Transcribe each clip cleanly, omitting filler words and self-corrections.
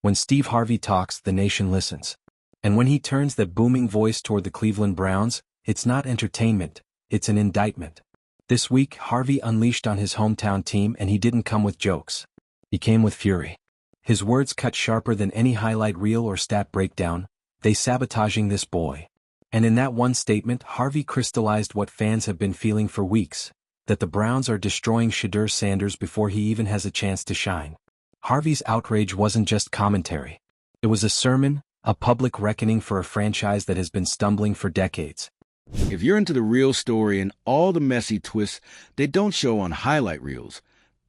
When Steve Harvey talks, the nation listens. And when he turns that booming voice toward the Cleveland Browns, it's not entertainment, it's an indictment. This week, Harvey unleashed on his hometown team, and he didn't come with jokes. He came with fury. His words cut sharper than any highlight reel or stat breakdown. They sabotaging this boy. And in that one statement, Harvey crystallized what fans have been feeling for weeks, that the Browns are destroying Shedeur Sanders before he even has a chance to shine. Harvey's outrage wasn't just commentary. It was a sermon, a public reckoning for a franchise that has been stumbling for decades. If you're into the real story and all the messy twists they don't show on highlight reels,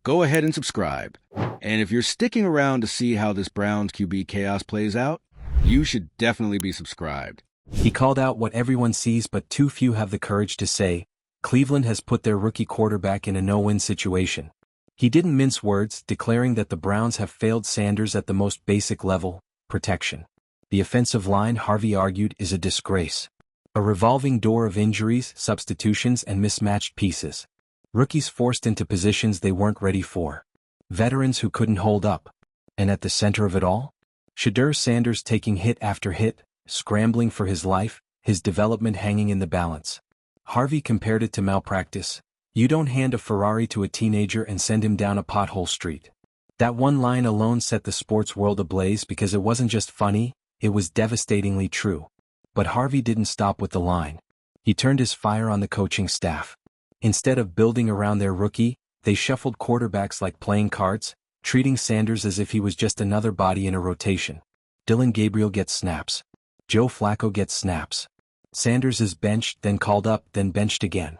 go ahead and subscribe. And if you're sticking around to see how this Browns QB chaos plays out, you should definitely be subscribed. He called out what everyone sees but too few have the courage to say: Cleveland has put their rookie quarterback in a no-win situation. He didn't mince words, declaring that the Browns have failed Sanders at the most basic level, protection. The offensive line, Harvey argued, is a disgrace. A revolving door of injuries, substitutions, and mismatched pieces. Rookies forced into positions they weren't ready for. Veterans who couldn't hold up. And at the center of it all? Shedeur Sanders taking hit after hit, scrambling for his life, his development hanging in the balance. Harvey compared it to malpractice. You don't hand a Ferrari to a teenager and send him down a pothole street. That one line alone set the sports world ablaze because it wasn't just funny, it was devastatingly true. But Harvey didn't stop with the line. He turned his fire on the coaching staff. Instead of building around their rookie, they shuffled quarterbacks like playing cards, treating Sanders as if he was just another body in a rotation. Dillon Gabriel gets snaps. Joe Flacco gets snaps. Sanders is benched, then called up, then benched again.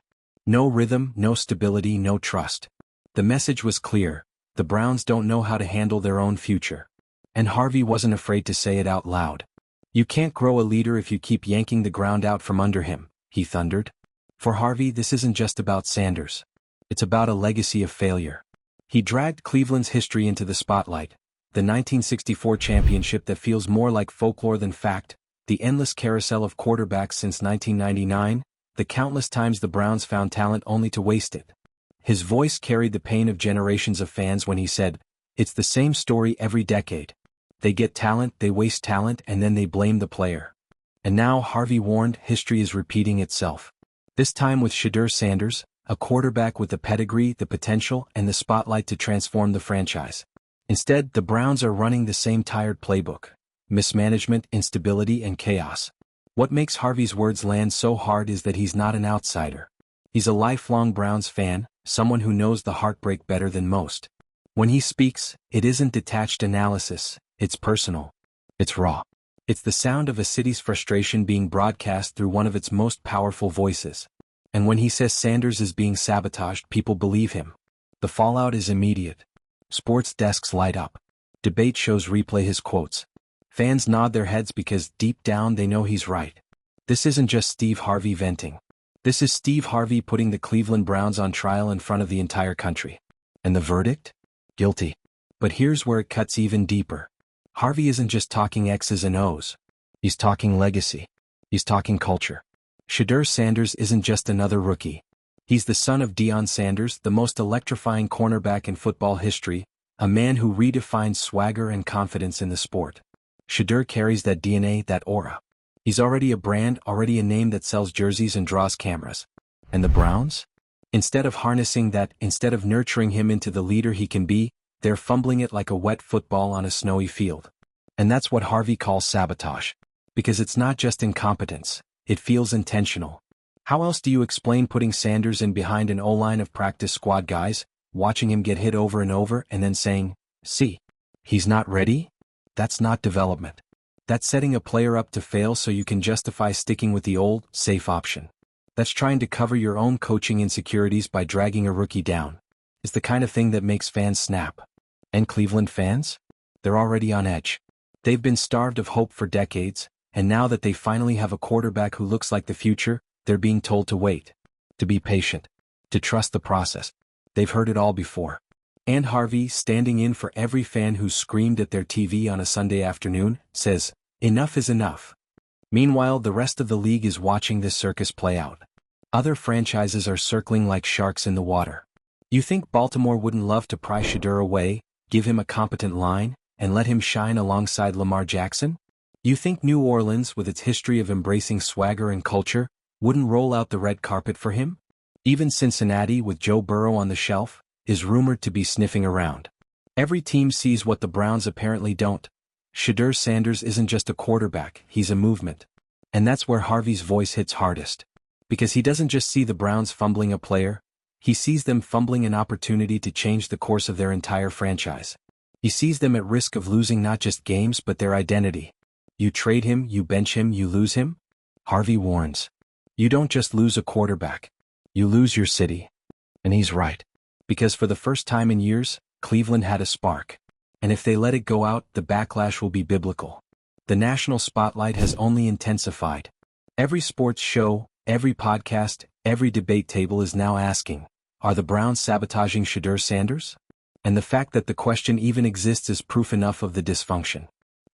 No rhythm, no stability, no trust. The message was clear: the Browns don't know how to handle their own future. And Harvey wasn't afraid to say it out loud. You can't grow a leader if you keep yanking the ground out from under him, he thundered. For Harvey, this isn't just about Sanders. It's about a legacy of failure. He dragged Cleveland's history into the spotlight, the 1964 championship that feels more like folklore than fact, the endless carousel of quarterbacks since 1999, the countless times the Browns found talent only to waste it. His voice carried the pain of generations of fans when he said, "It's the same story every decade. They get talent, they waste talent, and then they blame the player." And now, Harvey warned, history is repeating itself. This time with Shedeur Sanders, a quarterback with the pedigree, the potential, and the spotlight to transform the franchise. Instead, the Browns are running the same tired playbook: mismanagement, instability, and chaos. What makes Harvey's words land so hard is that he's not an outsider. He's a lifelong Browns fan, someone who knows the heartbreak better than most. When he speaks, it isn't detached analysis, it's personal. It's raw. It's the sound of a city's frustration being broadcast through one of its most powerful voices. And when he says Sanders is being sabotaged, people believe him. The fallout is immediate. Sports desks light up. Debate shows replay his quotes. Fans nod their heads because deep down they know he's right. This isn't just Steve Harvey venting. This is Steve Harvey putting the Cleveland Browns on trial in front of the entire country. And the verdict? Guilty. But here's where it cuts even deeper. Harvey isn't just talking X's and O's. He's talking legacy. He's talking culture. Shedeur Sanders isn't just another rookie. He's the son of Deion Sanders, the most electrifying cornerback in football history, a man who redefined swagger and confidence in the sport. Shedeur carries that DNA, that aura. He's already a brand, already a name that sells jerseys and draws cameras. And the Browns? Instead of harnessing that, instead of nurturing him into the leader he can be, they're fumbling it like a wet football on a snowy field. And that's what Harvey calls sabotage. Because it's not just incompetence, it feels intentional. How else do you explain putting Sanders in behind an O-line of practice squad guys, watching him get hit over and over, and then saying, "See, he's not ready"? That's not development. That's setting a player up to fail so you can justify sticking with the old, safe option. That's trying to cover your own coaching insecurities by dragging a rookie down. It's the kind of thing that makes fans snap. And Cleveland fans? They're already on edge. They've been starved of hope for decades, and now that they finally have a quarterback who looks like the future, they're being told to wait, to be patient, to trust the process. They've heard it all before. And Harvey, standing in for every fan who screamed at their TV on a Sunday afternoon, says, "Enough is enough." Meanwhile, the rest of the league is watching this circus play out. Other franchises are circling like sharks in the water. You think Baltimore wouldn't love to pry Shedeur away, give him a competent line, and let him shine alongside Lamar Jackson? You think New Orleans, with its history of embracing swagger and culture, wouldn't roll out the red carpet for him? Even Cincinnati, with Joe Burrow on the shelf, is rumored to be sniffing around. Every team sees what the Browns apparently don't. Shedeur Sanders isn't just a quarterback, he's a movement. And that's where Harvey's voice hits hardest. Because he doesn't just see the Browns fumbling a player, he sees them fumbling an opportunity to change the course of their entire franchise. He sees them at risk of losing not just games but their identity. You trade him, you bench him, you lose him? Harvey warns. You don't just lose a quarterback. You lose your city. And he's right. Because for the first time in years, Cleveland had a spark. And if they let it go out, the backlash will be biblical. The national spotlight has only intensified. Every sports show, every podcast, every debate table is now asking, are the Browns sabotaging Shedeur Sanders? And the fact that the question even exists is proof enough of the dysfunction.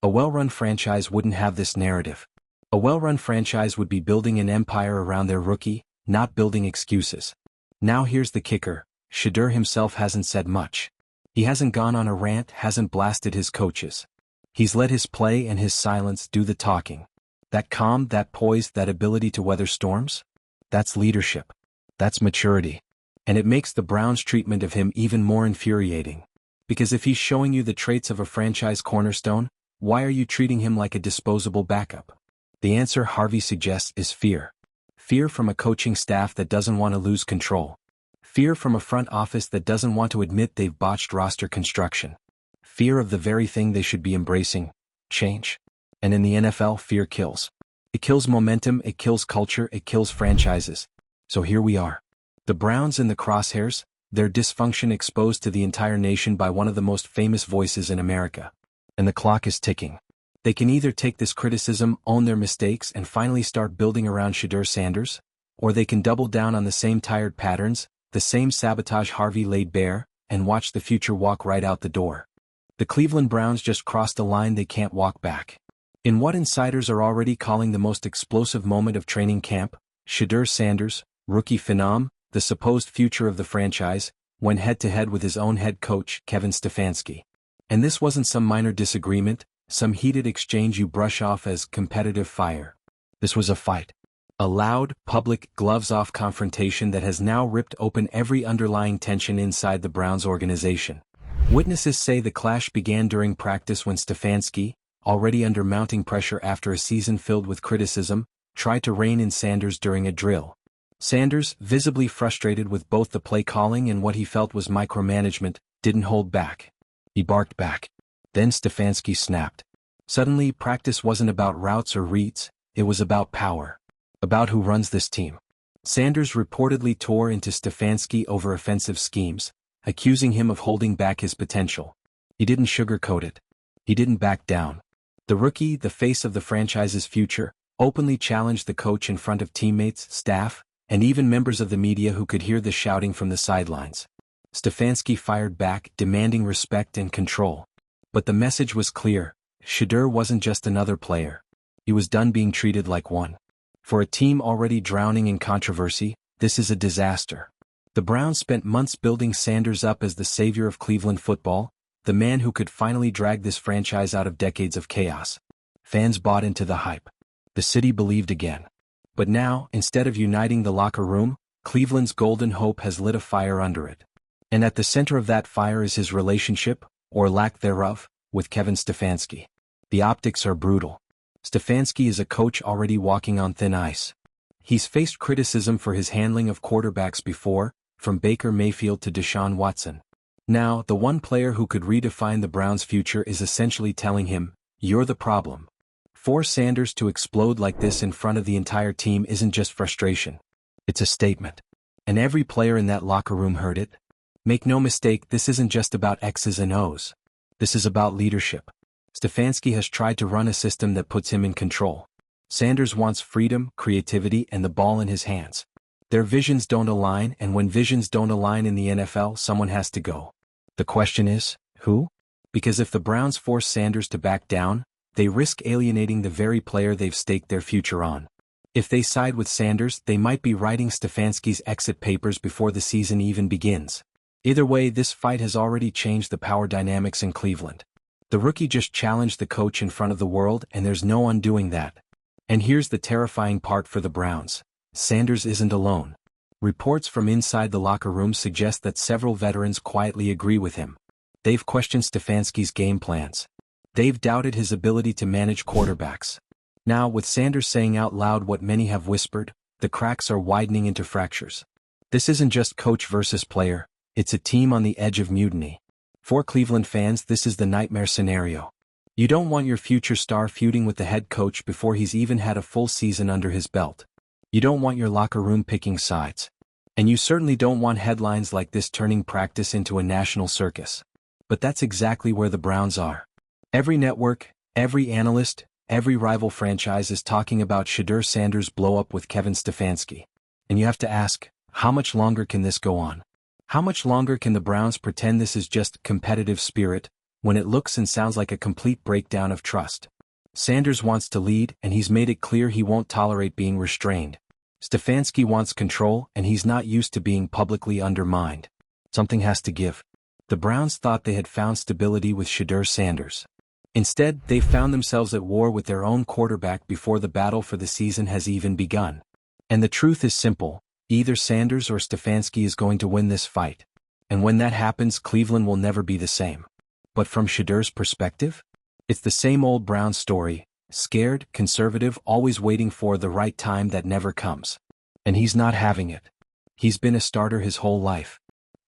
A well-run franchise wouldn't have this narrative. A well-run franchise would be building an empire around their rookie, not building excuses. Now here's the kicker, Shedeur himself hasn't said much. He hasn't gone on a rant, hasn't blasted his coaches. He's let his play and his silence do the talking. That calm, that poise, that ability to weather storms? That's leadership. That's maturity. And it makes the Browns' treatment of him even more infuriating. Because if he's showing you the traits of a franchise cornerstone, why are you treating him like a disposable backup? The answer, Harvey suggests, is fear. Fear from a coaching staff that doesn't want to lose control. Fear from a front office that doesn't want to admit they've botched roster construction. Fear of the very thing they should be embracing, change. And in the NFL, fear kills. It kills momentum, it kills culture, it kills franchises. So here we are. The Browns in the crosshairs, their dysfunction exposed to the entire nation by one of the most famous voices in America. And the clock is ticking. They can either take this criticism, own their mistakes, and finally start building around Shedeur Sanders, or they can double down on the same tired patterns, the same sabotage Harvey laid bare, and watch the future walk right out the door. The Cleveland Browns just crossed a line they can't walk back. In what insiders are already calling the most explosive moment of training camp, Shedeur Sanders, rookie phenom, the supposed future of the franchise, went head-to-head with his own head coach, Kevin Stefanski. And this wasn't some minor disagreement, some heated exchange you brush off as competitive fire. This was a fight. A loud, public, gloves-off confrontation that has now ripped open every underlying tension inside the Browns organization. Witnesses say the clash began during practice when Stefanski, already under mounting pressure after a season filled with criticism, tried to rein in Sanders during a drill. Sanders, visibly frustrated with both the play calling and what he felt was micromanagement, didn't hold back. He barked back. Then Stefanski snapped. Suddenly, practice wasn't about routes or reads, it was about power. About who runs this team. Sanders reportedly tore into Stefanski over offensive schemes, accusing him of holding back his potential. He didn't sugarcoat it. He didn't back down. The rookie, the face of the franchise's future, openly challenged the coach in front of teammates, staff, and even members of the media who could hear the shouting from the sidelines. Stefanski fired back, demanding respect and control. But the message was clear. Shedeur wasn't just another player. He was done being treated like one. For a team already drowning in controversy, this is a disaster. The Browns spent months building Sanders up as the savior of Cleveland football, the man who could finally drag this franchise out of decades of chaos. Fans bought into the hype. The city believed again. But now, instead of uniting the locker room, Cleveland's golden hope has lit a fire under it. And at the center of that fire is his relationship, or lack thereof, with Kevin Stefanski. The optics are brutal. Stefanski is a coach already walking on thin ice. He's faced criticism for his handling of quarterbacks before, from Baker Mayfield to Deshaun Watson. Now, the one player who could redefine the Browns' future is essentially telling him, "You're the problem." For Sanders to explode like this in front of the entire team isn't just frustration. It's a statement. And every player in that locker room heard it. Make no mistake, this isn't just about X's and O's. This is about leadership. Stefanski has tried to run a system that puts him in control. Sanders wants freedom, creativity, and the ball in his hands. Their visions don't align, and when visions don't align in the NFL, someone has to go. The question is, who? Because if the Browns force Sanders to back down, they risk alienating the very player they've staked their future on. If they side with Sanders, they might be writing Stefanski's exit papers before the season even begins. Either way, this fight has already changed the power dynamics in Cleveland. The rookie just challenged the coach in front of the world, and there's no undoing that. And here's the terrifying part for the Browns. Sanders isn't alone. Reports from inside the locker room suggest that several veterans quietly agree with him. They've questioned Stefanski's game plans. They've doubted his ability to manage quarterbacks. Now, with Sanders saying out loud what many have whispered, the cracks are widening into fractures. This isn't just coach versus player, it's a team on the edge of mutiny. For Cleveland fans, this is the nightmare scenario. You don't want your future star feuding with the head coach before he's even had a full season under his belt. You don't want your locker room picking sides. And you certainly don't want headlines like this turning practice into a national circus. But that's exactly where the Browns are. Every network, every analyst, every rival franchise is talking about Shedeur Sanders' blow-up with Kevin Stefanski. And you have to ask, how much longer can this go on? How much longer can the Browns pretend this is just competitive spirit, when it looks and sounds like a complete breakdown of trust? Sanders wants to lead, and he's made it clear he won't tolerate being restrained. Stefanski wants control, and he's not used to being publicly undermined. Something has to give. The Browns thought they had found stability with Shedeur Sanders. Instead, they found themselves at war with their own quarterback before the battle for the season has even begun. And the truth is simple, either Sanders or Stefanski is going to win this fight. And when that happens, Cleveland will never be the same. But from Shedeur's perspective? It's the same old Browns story. Scared, conservative, always waiting for the right time that never comes. And he's not having it. He's been a starter his whole life.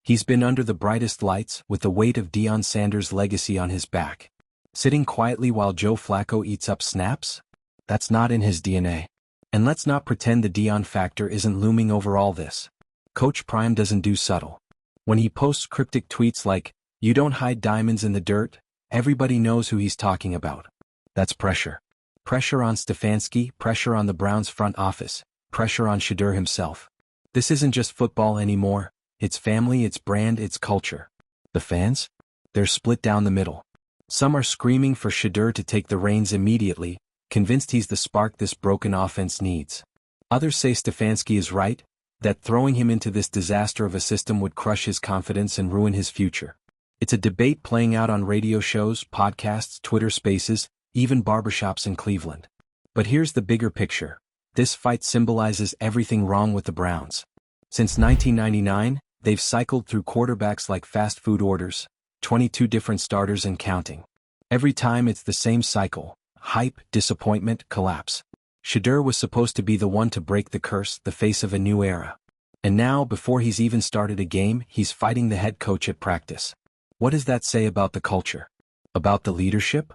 He's been under the brightest lights with the weight of Deion Sanders' legacy on his back. Sitting quietly while Joe Flacco eats up snaps? That's not in his DNA. And let's not pretend the Deion factor isn't looming over all this. Coach Prime doesn't do subtle. When he posts cryptic tweets like, "You don't hide diamonds in the dirt," everybody knows who he's talking about. That's pressure. Pressure on Stefanski, pressure on the Browns front office, pressure on Shedeur himself. This isn't just football anymore, it's family, it's brand, it's culture. The fans? They're split down the middle. Some are screaming for Shedeur to take the reins immediately, convinced he's the spark this broken offense needs. Others say Stefanski is right, that throwing him into this disaster of a system would crush his confidence and ruin his future. It's a debate playing out on radio shows, podcasts, Twitter Spaces, even barbershops in Cleveland. But here's the bigger picture. This fight symbolizes everything wrong with the Browns. Since 1999, they've cycled through quarterbacks like fast food orders, 22 different starters and counting. Every time it's the same cycle: hype, disappointment, collapse. Shedeur was supposed to be the one to break the curse, the face of a new era. And now, before he's even started a game, he's fighting the head coach at practice. What does that say about the culture? About the leadership?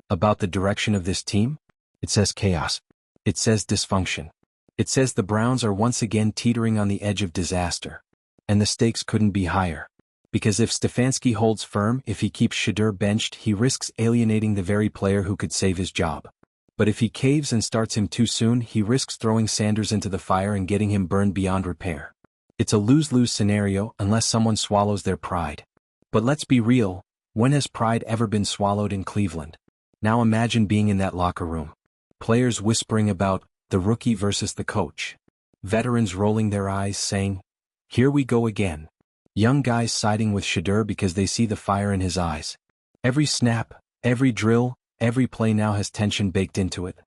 About the direction of this team? It says chaos. It says dysfunction. It says the Browns are once again teetering on the edge of disaster. And the stakes couldn't be higher. Because if Stefanski holds firm, if he keeps Shedeur benched, he risks alienating the very player who could save his job. But if he caves and starts him too soon, he risks throwing Sanders into the fire and getting him burned beyond repair. It's a lose-lose scenario unless someone swallows their pride. But let's be real, when has pride ever been swallowed in Cleveland? Now imagine being in that locker room. Players whispering about the rookie versus the coach. Veterans rolling their eyes saying, "Here we go again." Young guys siding with Shedeur because they see the fire in his eyes. Every snap, every drill, every play now has tension baked into it.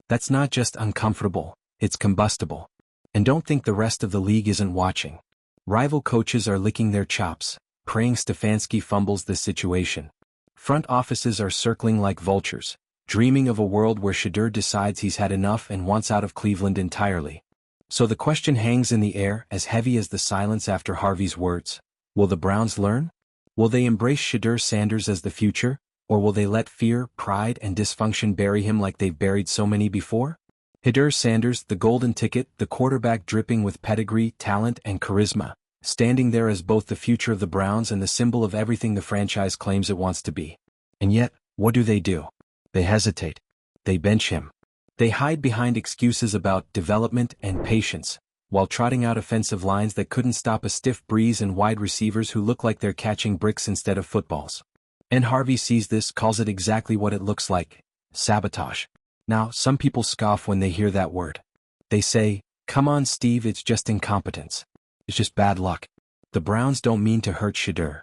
That's not just uncomfortable, it's combustible. And don't think the rest of the league isn't watching. Rival coaches are licking their chops, praying Stefanski fumbles the situation. Front offices are circling like vultures, dreaming of a world where Shedeur decides he's had enough and wants out of Cleveland entirely. So the question hangs in the air, as heavy as the silence after Harvey's words. Will the Browns learn? Will they embrace Shedeur Sanders as the future, or will they let fear, pride, and dysfunction bury him like they've buried so many before? Shedeur Sanders, the golden ticket, the quarterback dripping with pedigree, talent, and charisma, standing there as both the future of the Browns and the symbol of everything the franchise claims it wants to be. And yet, what do? They hesitate. They bench him. They hide behind excuses about development and patience, while trotting out offensive lines that couldn't stop a stiff breeze and wide receivers who look like they're catching bricks instead of footballs. And Harvey sees this, calls it exactly what it looks like: sabotage. Now, some people scoff when they hear that word. They say, "Come on, Steve, it's just incompetence. It's just bad luck." The Browns don't mean to hurt Shedeur.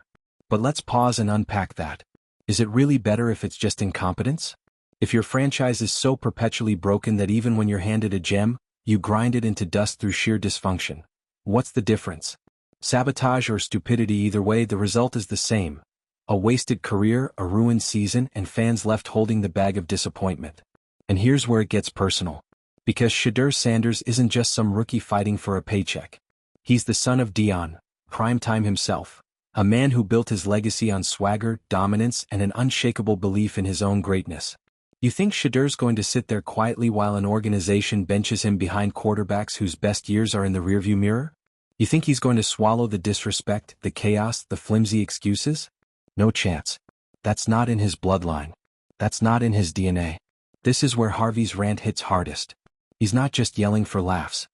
But let's pause and unpack that. Is it really better if it's just incompetence? If your franchise is so perpetually broken that even when you're handed a gem, you grind it into dust through sheer dysfunction, what's the difference? Sabotage or stupidity, either way the result is the same. A wasted career, a ruined season, and fans left holding the bag of disappointment. And here's where it gets personal. Because Shedeur Sanders isn't just some rookie fighting for a paycheck. He's the son of Deion, primetime himself. A man who built his legacy on swagger, dominance, and an unshakable belief in his own greatness. You think Shedeur's going to sit there quietly while an organization benches him behind quarterbacks whose best years are in the rearview mirror? You think he's going to swallow the disrespect, the chaos, the flimsy excuses? No chance. That's not in his bloodline. That's not in his DNA. This is where Harvey's rant hits hardest. He's not just yelling for laughs.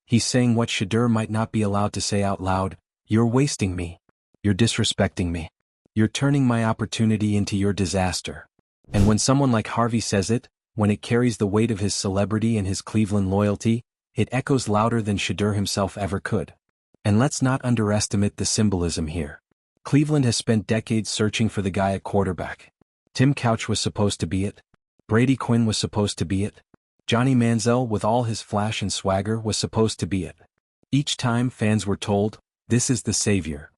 He's saying what Shedeur might not be allowed to say out loud. You're wasting me. You're disrespecting me. You're turning my opportunity into your disaster. And when someone like Harvey says it, when it carries the weight of his celebrity and his Cleveland loyalty, it echoes louder than Shedeur himself ever could. And let's not underestimate the symbolism here. Cleveland has spent decades searching for the guy at quarterback. Tim Couch was supposed to be it. Brady Quinn was supposed to be it. Johnny Manziel, with all his flash and swagger, was supposed to be it. Each time fans were told, this is the savior.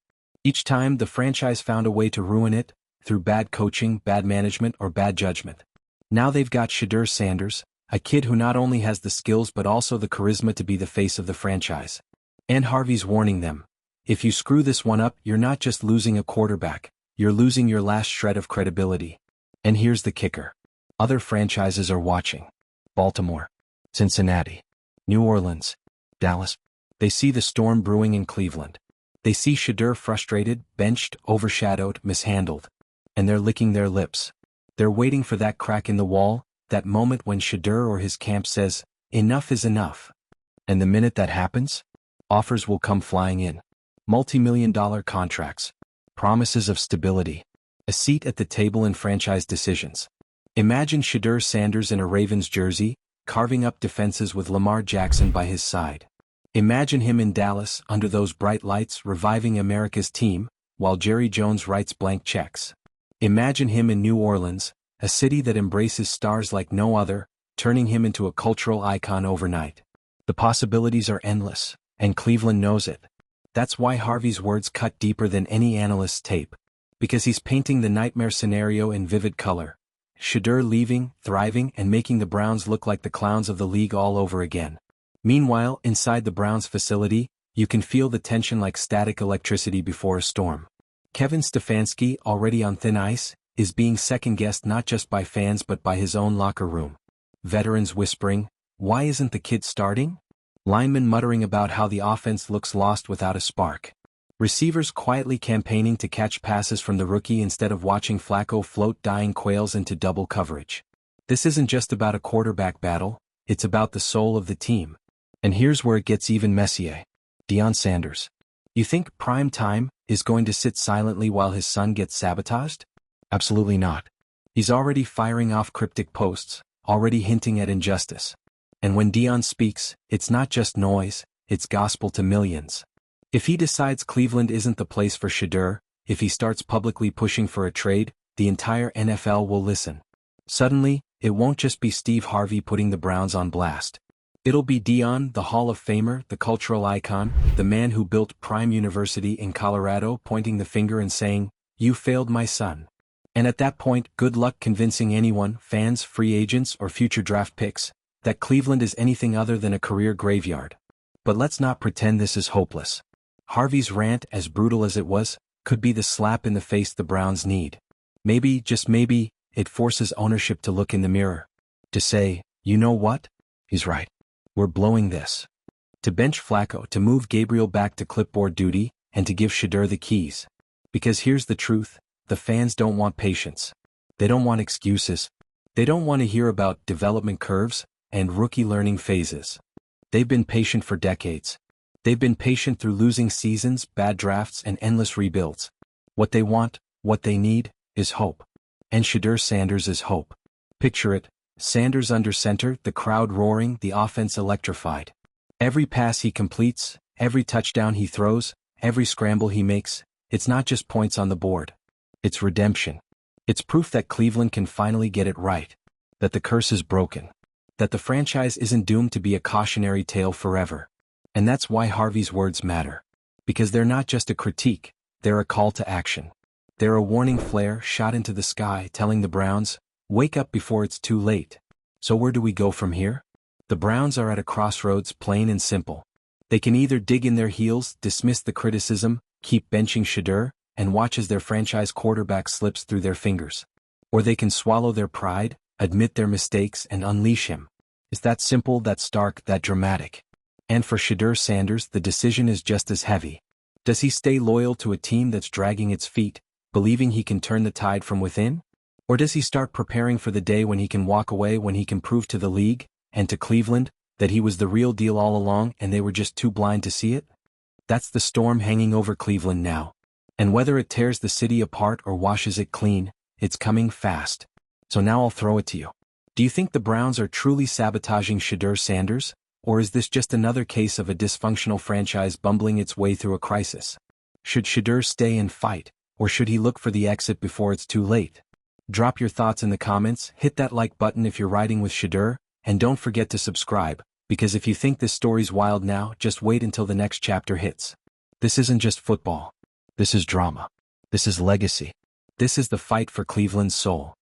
Each time the franchise found a way to ruin it, through bad coaching, bad management, or bad judgment. Now they've got Shedeur Sanders, a kid who not only has the skills but also the charisma to be the face of the franchise. And Harvey's warning them. If you screw this one up, you're not just losing a quarterback, you're losing your last shred of credibility. And here's the kicker. Other franchises are watching. Baltimore, Cincinnati, New Orleans, Dallas. They see the storm brewing in Cleveland. They see Shedeur frustrated, benched, overshadowed, mishandled. And they're licking their lips. They're waiting for that crack in the wall, that moment when Shedeur or his camp says, enough is enough. And the minute that happens, offers will come flying in. Multi-million-dollar contracts. Promises of stability. A seat at the table in franchise decisions. Imagine Shedeur Sanders in a Ravens jersey, carving up defenses with Lamar Jackson by his side. Imagine him in Dallas, under those bright lights, reviving America's team, while Jerry Jones writes blank checks. Imagine him in New Orleans, a city that embraces stars like no other, turning him into a cultural icon overnight. The possibilities are endless, and Cleveland knows it. That's why Harvey's words cut deeper than any analyst's tape. Because he's painting the nightmare scenario in vivid color. Shedeur leaving, thriving, and making the Browns look like the clowns of the league all over again. Meanwhile, inside the Browns facility, you can feel the tension like static electricity before a storm. Kevin Stefanski, already on thin ice, is being second-guessed not just by fans but by his own locker room. Veterans whispering, why isn't the kid starting? Linemen muttering about how the offense looks lost without a spark. Receivers quietly campaigning to catch passes from the rookie instead of watching Flacco float dying quails into double coverage. This isn't just about a quarterback battle, it's about the soul of the team. And here's where it gets even messier. Deion Sanders. You think prime time is going to sit silently while his son gets sabotaged? Absolutely not. He's already firing off cryptic posts, already hinting at injustice. And when Deion speaks, it's not just noise, it's gospel to millions. If he decides Cleveland isn't the place for Shedeur, if he starts publicly pushing for a trade, the entire NFL will listen. Suddenly, it won't just be Steve Harvey putting the Browns on blast. It'll be Deion, the Hall of Famer, the cultural icon, the man who built Prime University in Colorado, pointing the finger and saying, you failed my son. And at that point, good luck convincing anyone, fans, free agents, or future draft picks, that Cleveland is anything other than a career graveyard. But let's not pretend this is hopeless. Harvey's rant, as brutal as it was, could be the slap in the face the Browns need. Maybe, just maybe, it forces ownership to look in the mirror. To say, you know what? He's right. We're blowing this. To bench Flacco, to move Gabriel back to clipboard duty, and to give Shedeur the keys. Because here's the truth, the fans don't want patience. They don't want excuses. They don't want to hear about development curves and rookie learning phases. They've been patient for decades. They've been patient through losing seasons, bad drafts, and endless rebuilds. What they want, what they need, is hope. And Shedeur Sanders is hope. Picture it, Sanders under center, the crowd roaring, the offense electrified. Every pass he completes, every touchdown he throws, every scramble he makes, it's not just points on the board. It's redemption. It's proof that Cleveland can finally get it right. That the curse is broken. That the franchise isn't doomed to be a cautionary tale forever. And that's why Harvey's words matter. Because they're not just a critique, they're a call to action. They're a warning flare shot into the sky telling the Browns, wake up before it's too late. So where do we go from here? The Browns are at a crossroads, plain and simple. They can either dig in their heels, dismiss the criticism, keep benching Shedeur, and watch as their franchise quarterback slips through their fingers. Or they can swallow their pride, admit their mistakes, and unleash him. It's that simple, that stark, that dramatic. And for Deion Sanders, the decision is just as heavy. Does he stay loyal to a team that's dragging its feet, believing he can turn the tide from within? Or does he start preparing for the day when he can walk away, when he can prove to the league, and to Cleveland, that he was the real deal all along and they were just too blind to see it? That's the storm hanging over Cleveland now. And whether it tears the city apart or washes it clean, it's coming fast. So now I'll throw it to you. Do you think the Browns are truly sabotaging Deion Sanders? Or is this just another case of a dysfunctional franchise bumbling its way through a crisis? Should Shedeur stay and fight, or should he look for the exit before it's too late? Drop your thoughts in the comments, hit that like button if you're riding with Shedeur, and don't forget to subscribe, because if you think this story's wild now, just wait until the next chapter hits. This isn't just football. This is drama. This is legacy. This is the fight for Cleveland's soul.